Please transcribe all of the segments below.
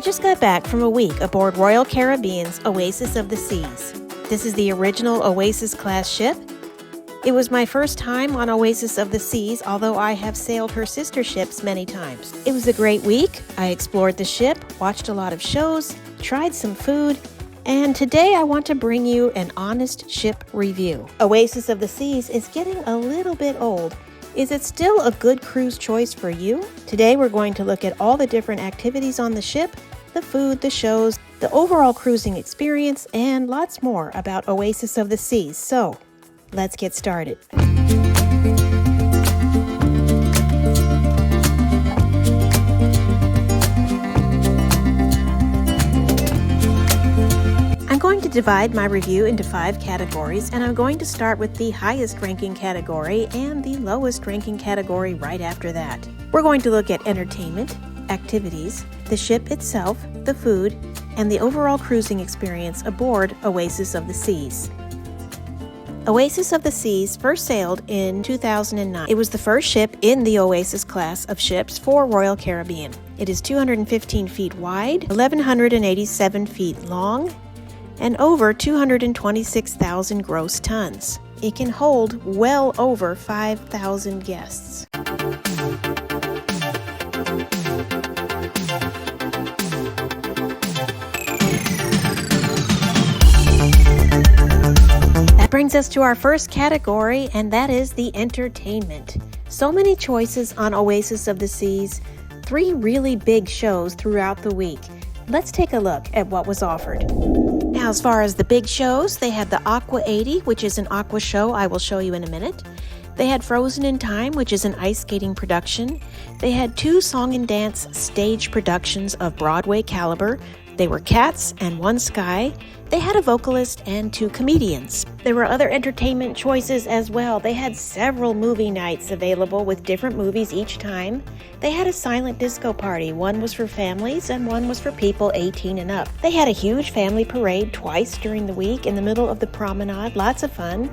just got back from a week aboard Royal Caribbean's Oasis of the Seas. This is the original Oasis class ship. It was my first time on Oasis of the Seas, although I have sailed her sister ships many times. It was a great week. I explored the ship, watched a lot of shows, tried some food, and today I want to bring you an honest ship review. Oasis of the Seas is getting a little bit old. Is it still a good cruise choice for you? Today we're going to look at all the different activities on the ship, the food, the shows, the overall cruising experience, and lots more about Oasis of the Seas. So, let's get started. I'm going to divide my review into 5 categories, and I'm going to start with the highest ranking category and the lowest ranking category right after that. We're going to look at entertainment, activities, the ship itself, the food, and the overall cruising experience aboard Oasis of the Seas. Oasis of the Seas first sailed in 2009. It was the first ship in the Oasis class of ships for Royal Caribbean. It is 215 feet wide, 1,187 feet long, and over 226,000 gross tons. It can hold well over 5,000 guests. That brings us to our first category, and that is the entertainment. So many choices on Oasis of the Seas, 3 really big shows throughout the week. Let's take a look at what was offered. Now, as far as the big shows, they had the Aqua 80, which is an Aqua show I will show you in a minute. They had Frozen in Time, which is an ice skating production. They had 2 song and dance stage productions of Broadway caliber. They were Cats and One Sky. They had a vocalist and 2 comedians. There were other entertainment choices as well. They had several movie nights available with different movies each time. They had a silent disco party. One was for families and one was for people 18 and up. They had a huge family parade twice during the week in the middle of the promenade. Lots of fun.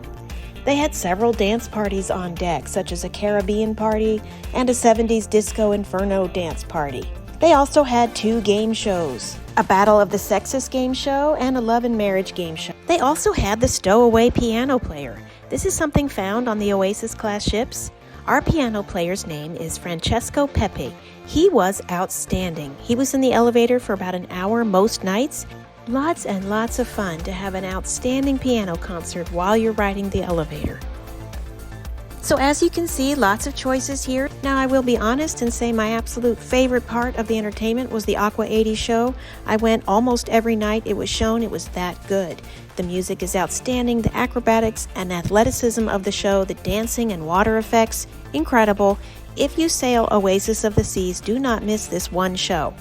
They had several dance parties on deck, such as a Caribbean party and a 70s Disco Inferno dance party. They also had 2 game shows, a Battle of the Sexes game show and a Love and Marriage game show. They also had the Stowaway piano player. This is something found on the Oasis class ships. Our piano player's name is Francesco Pepe. He was outstanding. He was in the elevator for about an hour most nights. Lots and lots of fun to have an outstanding piano concert while you're riding the elevator. So as you can see, lots of choices here. Now I will be honest and say my absolute favorite part of the entertainment was the Aqua 80 show. I went almost every night it was shown. It was that good. The music is outstanding, the acrobatics and athleticism of the show, the dancing and water effects, incredible. If you sail Oasis of the Seas, do not miss this one show.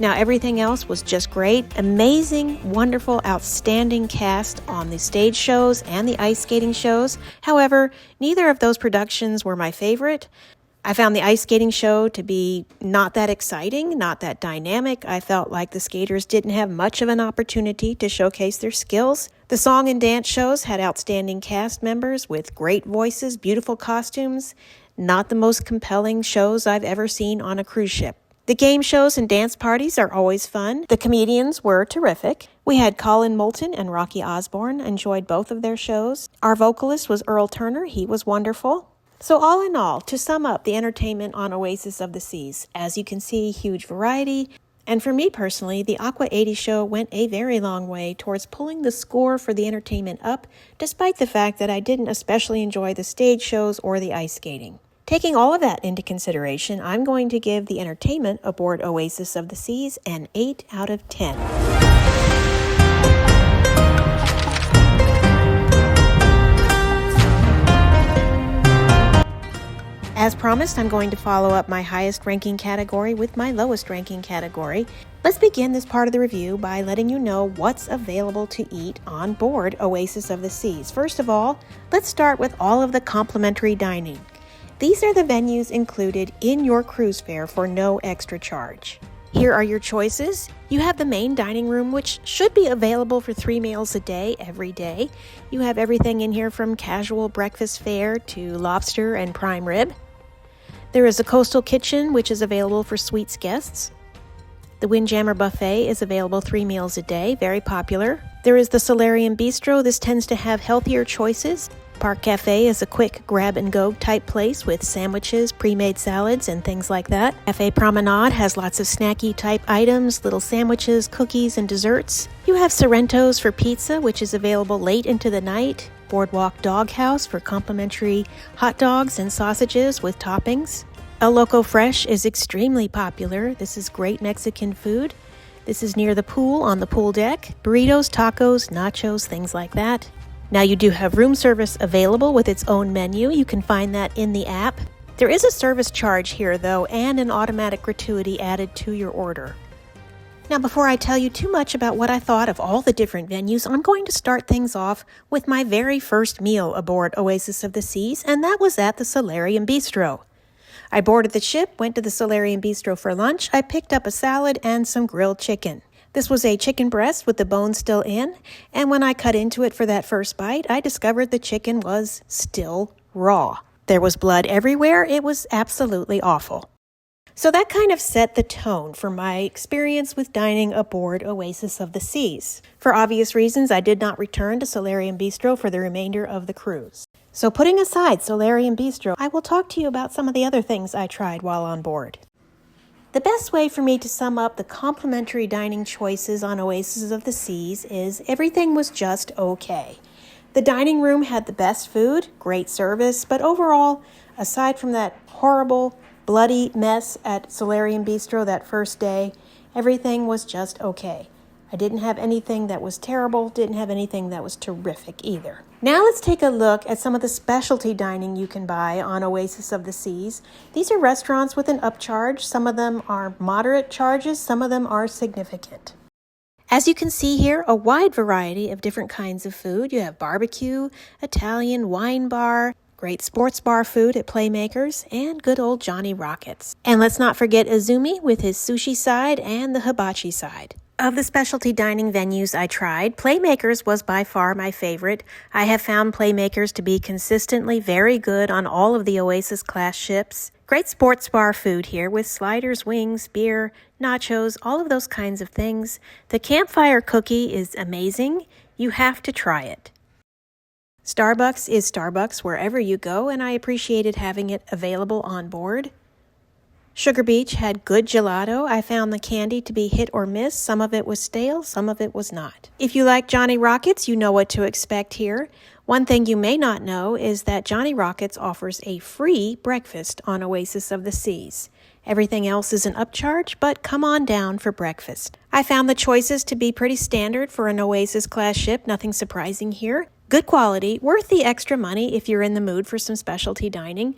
Now everything else was just great. Amazing, wonderful, outstanding cast on the stage shows and the ice skating shows. However, neither of those productions were my favorite. I found the ice skating show to be not that exciting, not that dynamic. I felt like the skaters didn't have much of an opportunity to showcase their skills. The song and dance shows had outstanding cast members with great voices, beautiful costumes. Not the most compelling shows I've ever seen on a cruise ship. The game shows and dance parties are always fun. The comedians were terrific. We had Colin Moulton and Rocky Osborne. Enjoyed both of their shows. Our vocalist was Earl Turner. He was wonderful. So all in all, to sum up the entertainment on Oasis of the Seas, as you can see, huge variety. And for me personally, the Aqua 80 show went a very long way towards pulling the score for the entertainment up, despite the fact that I didn't especially enjoy the stage shows or the ice skating. Taking all of that into consideration, I'm going to give the entertainment aboard Oasis of the Seas an 8 out of 10. As promised, I'm going to follow up my highest ranking category with my lowest ranking category. Let's begin this part of the review by letting you know what's available to eat on board Oasis of the Seas. First of all, let's start with all of the complimentary dining. These are the venues included in your cruise fare for no extra charge. Here are your choices. You have the main dining room, which should be available for 3 meals a day, every day. You have everything in here from casual breakfast fare to lobster and prime rib. There is a coastal kitchen, which is available for suites guests. The Windjammer Buffet is available 3 meals a day, very popular. There is the Solarium Bistro. This tends to have healthier choices. Park Cafe is a quick grab-and-go type place with sandwiches, pre-made salads, and things like that. Cafe Promenade has lots of snacky type items, little sandwiches, cookies, and desserts. You have Sorrento's for pizza, which is available late into the night. Boardwalk Doghouse for complimentary hot dogs and sausages with toppings. El Loco Fresh is extremely popular. This is great Mexican food. This is near the pool on the pool deck. Burritos, tacos, nachos, things like that. Now you do have room service available with its own menu. You can find that in the app. There is a service charge here though, and an automatic gratuity added to your order. Now before I tell you too much about what I thought of all the different venues, I'm going to start things off with my very first meal aboard Oasis of the Seas, and that was at the Solarium Bistro. I boarded the ship, went to the Solarium Bistro for lunch. I picked up a salad and some grilled chicken. This was a chicken breast with the bone still in, and when I cut into it for that first bite, I discovered the chicken was still raw. There was blood everywhere. It was absolutely awful. So that kind of set the tone for my experience with dining aboard Oasis of the Seas. For obvious reasons, I did not return to Solarium Bistro for the remainder of the cruise. So putting aside Solarium Bistro, I will talk to you about some of the other things I tried while on board. The best way for me to sum up the complimentary dining choices on Oasis of the Seas is everything was just okay. The dining room had the best food, great service, but overall, aside from that horrible, bloody mess at Solarium Bistro that first day, everything was just okay. I didn't have anything that was terrible, didn't have anything that was terrific either. Now let's take a look at some of the specialty dining you can buy on Oasis of the Seas. These are restaurants with an upcharge. Some of them are moderate charges, some of them are significant. As you can see here, a wide variety of different kinds of food. You have barbecue, Italian, wine bar, great sports bar food at Playmakers, and good old Johnny Rockets. And let's not forget Izumi with his sushi side and the hibachi side. Of the specialty dining venues I tried, Playmakers was by far my favorite. I have found Playmakers to be consistently very good on all of the Oasis class ships. Great sports bar food here with sliders, wings, beer, nachos, all of those kinds of things. The campfire cookie is amazing. You have to try it. Starbucks is Starbucks wherever you go, and I appreciated having it available on board. Sugar Beach had good gelato. I found the candy to be hit or miss. Some of it was stale, some of it was not. If you like Johnny Rockets, you know what to expect here. One thing you may not know is that Johnny Rockets offers a free breakfast on Oasis of the Seas. Everything else is an upcharge, but come on down for breakfast. I found the choices to be pretty standard for an Oasis class ship, nothing surprising here. Good quality, worth the extra money if you're in the mood for some specialty dining.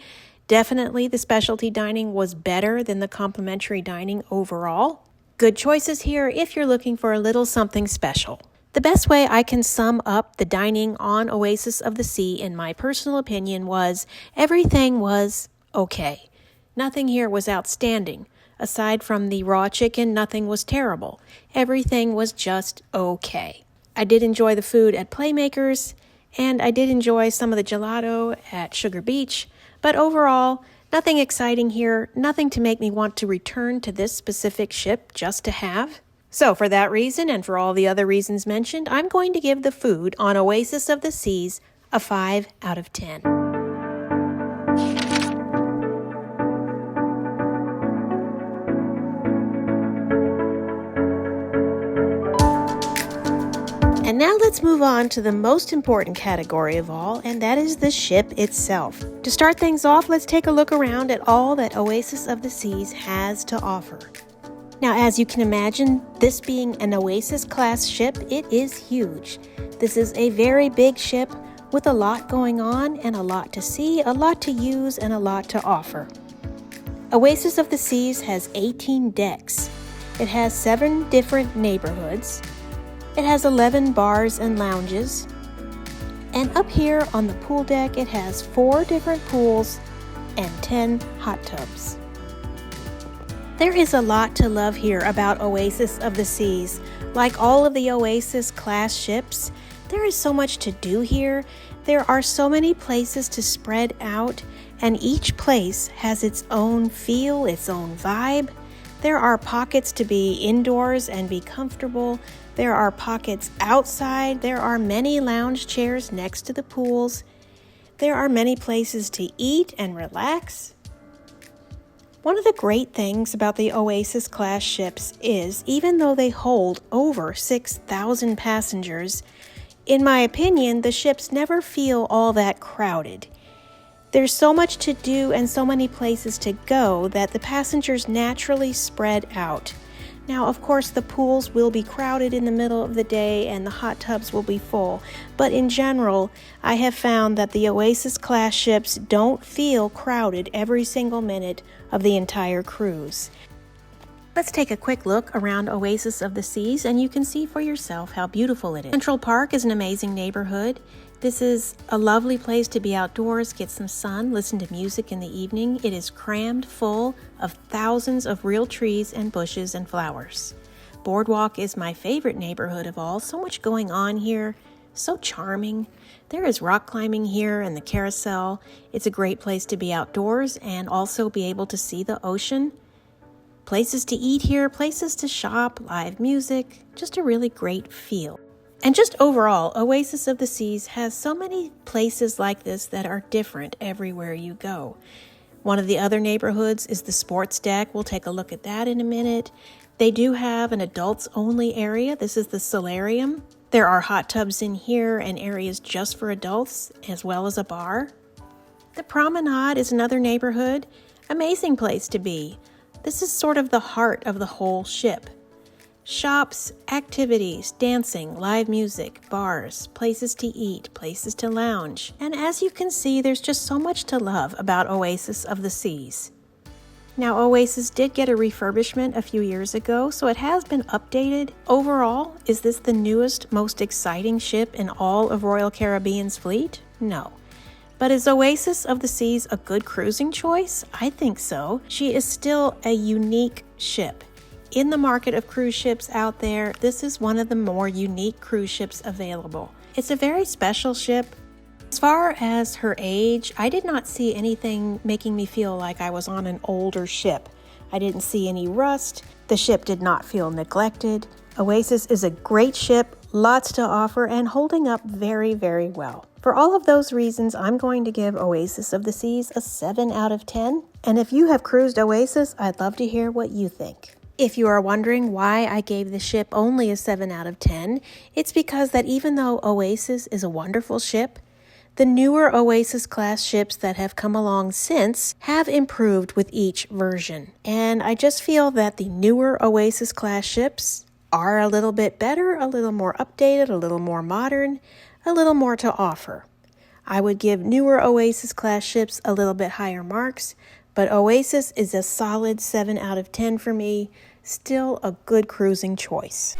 Definitely the specialty dining was better than the complimentary dining overall. Good choices here if you're looking for a little something special. The best way I can sum up the dining on Oasis of the Sea, in my personal opinion, was everything was okay. Nothing here was outstanding. Aside from the raw chicken, nothing was terrible. Everything was just okay. I did enjoy the food at Playmakers, and I did enjoy some of the gelato at Sugar Beach, but overall, nothing exciting here, nothing to make me want to return to this specific ship just to have. So for that reason, and for all the other reasons mentioned, I'm going to give the food on Oasis of the Seas a 5 out of 10. And now let's move on to the most important category of all, and that is the ship itself. To start things off, let's take a look around at all that Oasis of the Seas has to offer. Now, as you can imagine, this being an Oasis class ship, it is huge. This is a very big ship with a lot going on and a lot to see, a lot to use, and a lot to offer. Oasis of the Seas has 18 decks. It has 7 different neighborhoods. It has 11 bars and lounges. And up here on the pool deck, it has 4 different pools and 10 hot tubs. There is a lot to love here about Oasis of the Seas. Like all of the Oasis class ships, there is so much to do here. There are so many places to spread out, and each place has its own feel, its own vibe. There are pockets to be indoors and be comfortable. There are pockets outside. There are many lounge chairs next to the pools. There are many places to eat and relax. One of the great things about the Oasis class ships is, even though they hold over 6,000 passengers, in my opinion, the ships never feel all that crowded. There's so much to do and so many places to go that the passengers naturally spread out. Now, of course, the pools will be crowded in the middle of the day and the hot tubs will be full, but in general, I have found that the Oasis class ships don't feel crowded every single minute of the entire cruise. Let's take a quick look around Oasis of the Seas and you can see for yourself how beautiful it is. Central Park is an amazing neighborhood. This is a lovely place to be outdoors, get some sun, listen to music in the evening. It is crammed full of thousands of real trees and bushes and flowers. Boardwalk is my favorite neighborhood of all. So much going on here, so charming. There is rock climbing here and the carousel. It's a great place to be outdoors and also be able to see the ocean. Places to eat here, places to shop, live music, just a really great feel. And just overall, Oasis of the Seas has so many places like this that are different everywhere you go. One of the other neighborhoods is the sports deck. We'll take a look at that in a minute. They do have an adults-only area. This is the solarium. There are hot tubs in here and areas just for adults, as well as a bar. The promenade is another neighborhood. Amazing place to be. This is sort of the heart of the whole ship. Shops, activities, dancing, live music, bars, places to eat, places to lounge. And as you can see, there's just so much to love about Oasis of the Seas. Now, Oasis did get a refurbishment a few years ago, so it has been updated. Overall, is this the newest, most exciting ship in all of Royal Caribbean's fleet? No. But is Oasis of the Seas a good cruising choice? I think so. She is still a unique ship. In the market of cruise ships out there, this is one of the more unique cruise ships available. It's a very special ship. As far as her age, I did not see anything making me feel like I was on an older ship. I didn't see any rust. The ship did not feel neglected. Oasis is a great ship, lots to offer, and holding up very, very well. For all of those reasons, I'm going to give Oasis of the Seas a 7 out of 10. And if you have cruised Oasis, I'd love to hear what you think. If you are wondering why I gave the ship only a 7 out of 10, it's because that even though Oasis is a wonderful ship, the newer Oasis class ships that have come along since have improved with each version. And I just feel that the newer Oasis class ships are a little bit better, a little more updated, a little more modern, a little more to offer. I would give newer Oasis class ships a little bit higher marks, but Oasis is a solid 7 out of 10 for me. Still a good cruising choice.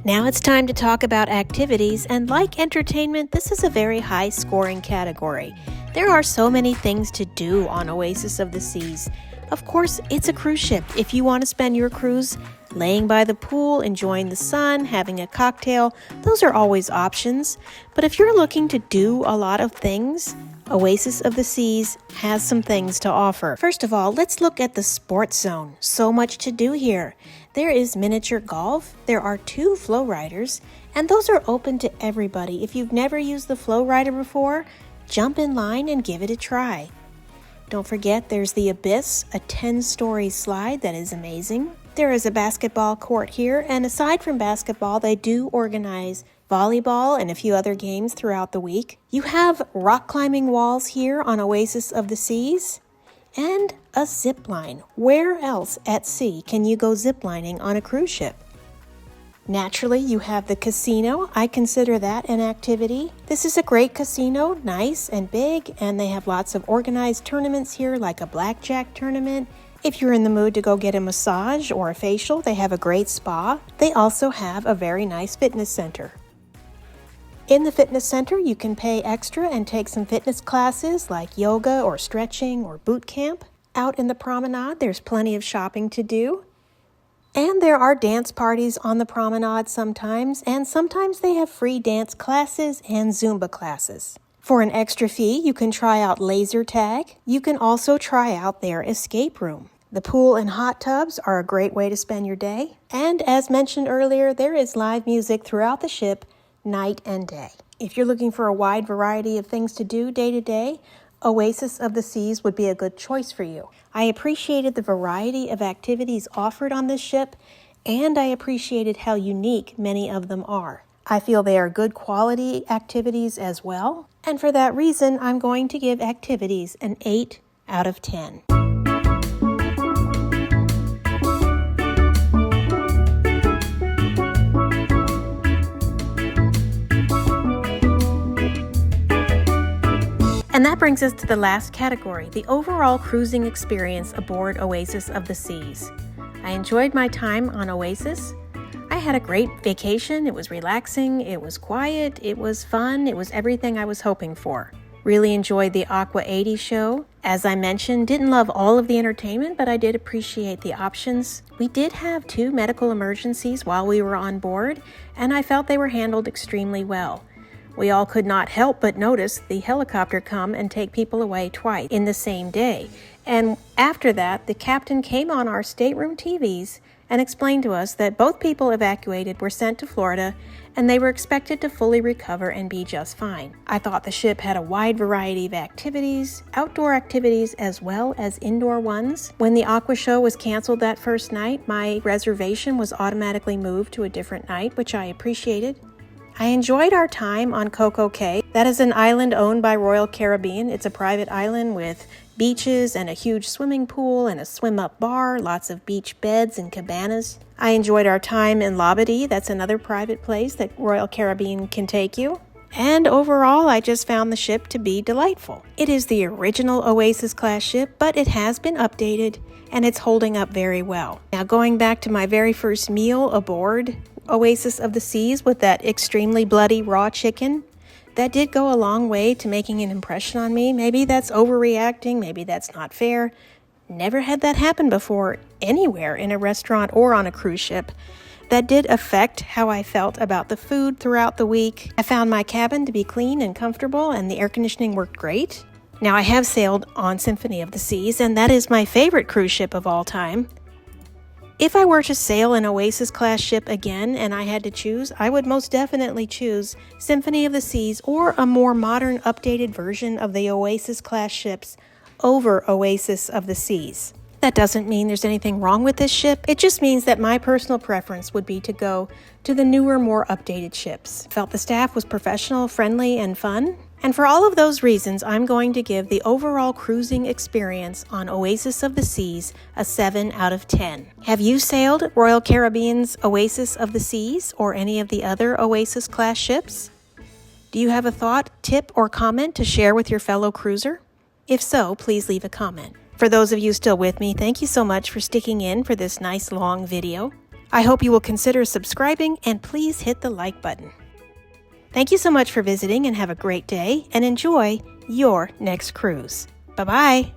Now it's time to talk about activities, and like entertainment, this is a very high scoring category. There are so many things to do on Oasis of the Seas. Of course, it's a cruise ship. If you want to spend your cruise laying by the pool, enjoying the sun, having a cocktail, those are always options. But if you're looking to do a lot of things, Oasis of the Seas has some things to offer. First of all, let's look at the sports zone. So much to do here. There is miniature golf, there are 2 flow riders, and those are open to everybody. If you've never used the flow rider before, jump in line and give it a try. Don't forget there's the Abyss, a 10-story slide that is amazing. There is a basketball court here, and aside from basketball, they do organize volleyball and a few other games throughout the week. You have rock climbing walls here on Oasis of the Seas, and a zip line. Where else at sea can you go ziplining on a cruise ship? Naturally, you have the casino. I consider that an activity. This is a great casino, nice and big, and they have lots of organized tournaments here, like a blackjack tournament. If you're in the mood to go get a massage or a facial, they have a great spa. They also have a very nice fitness center. In the fitness center, you can pay extra and take some fitness classes like yoga or stretching or boot camp. Out in the promenade, there's plenty of shopping to do. And there are dance parties on the promenade sometimes, and sometimes they have free dance classes and Zumba classes. For an extra fee, you can try out laser tag. You can also try out their escape room. The pool and hot tubs are a great way to spend your day. And as mentioned earlier, there is live music throughout the ship, night and day. If you're looking for a wide variety of things to do day to day, Oasis of the Seas would be a good choice for you. I appreciated the variety of activities offered on this ship, and I appreciated how unique many of them are. I feel they are good quality activities as well, and for that reason, I'm going to give activities an 8 out of 10. And that brings us to the last category, the overall cruising experience aboard Oasis of the Seas. I enjoyed my time on Oasis. I had a great vacation. It was relaxing, it was quiet, it was fun, it was everything I was hoping for. Really enjoyed the Aqua 80 show. As I mentioned, didn't love all of the entertainment, but I did appreciate the options. We did have 2 medical emergencies while we were on board, and I felt they were handled extremely well. We all could not help but notice the helicopter come and take people away twice in the same day. And after that, the captain came on our stateroom TVs and explained to us that both people evacuated were sent to Florida and they were expected to fully recover and be just fine. I thought the ship had a wide variety of activities, outdoor activities as well as indoor ones. When the Aqua show was canceled that first night, my reservation was automatically moved to a different night, which I appreciated. I enjoyed our time on Coco Cay. That is an island owned by Royal Caribbean. It's a private island with beaches and a huge swimming pool and a swim-up bar, lots of beach beds and cabanas. I enjoyed our time in Labadee. That's another private place that Royal Caribbean can take you. And overall, I just found the ship to be delightful. It is the original Oasis class ship, but it has been updated and it's holding up very well. Now, going back to my very first meal aboard Oasis of the Seas with that extremely bloody raw chicken, that did go a long way to making an impression on me. Maybe that's overreacting, maybe that's not fair. Never had that happen before anywhere in a restaurant or on a cruise ship. That did affect how I felt about the food throughout the week. I found my cabin to be clean and comfortable, and the air conditioning worked great. Now, I have sailed on Symphony of the Seas, and that is my favorite cruise ship of all time. If I were to sail an Oasis class ship again and I had to choose, I would most definitely choose Symphony of the Seas or a more modern, updated version of the Oasis class ships over Oasis of the Seas. That doesn't mean there's anything wrong with this ship. It just means that my personal preference would be to go to the newer, more updated ships. Felt the staff was professional, friendly, and fun. And for all of those reasons, I'm going to give the overall cruising experience on Oasis of the Seas a 7 out of 10. Have you sailed Royal Caribbean's Oasis of the Seas or any of the other Oasis class ships? Do you have a thought, tip, or comment to share with your fellow cruiser? If so, please leave a comment. For those of you still with me, thank you so much for sticking in for this nice long video. I hope you will consider subscribing and please hit the like button. Thank you so much for visiting and have a great day and enjoy your next cruise. Bye-bye.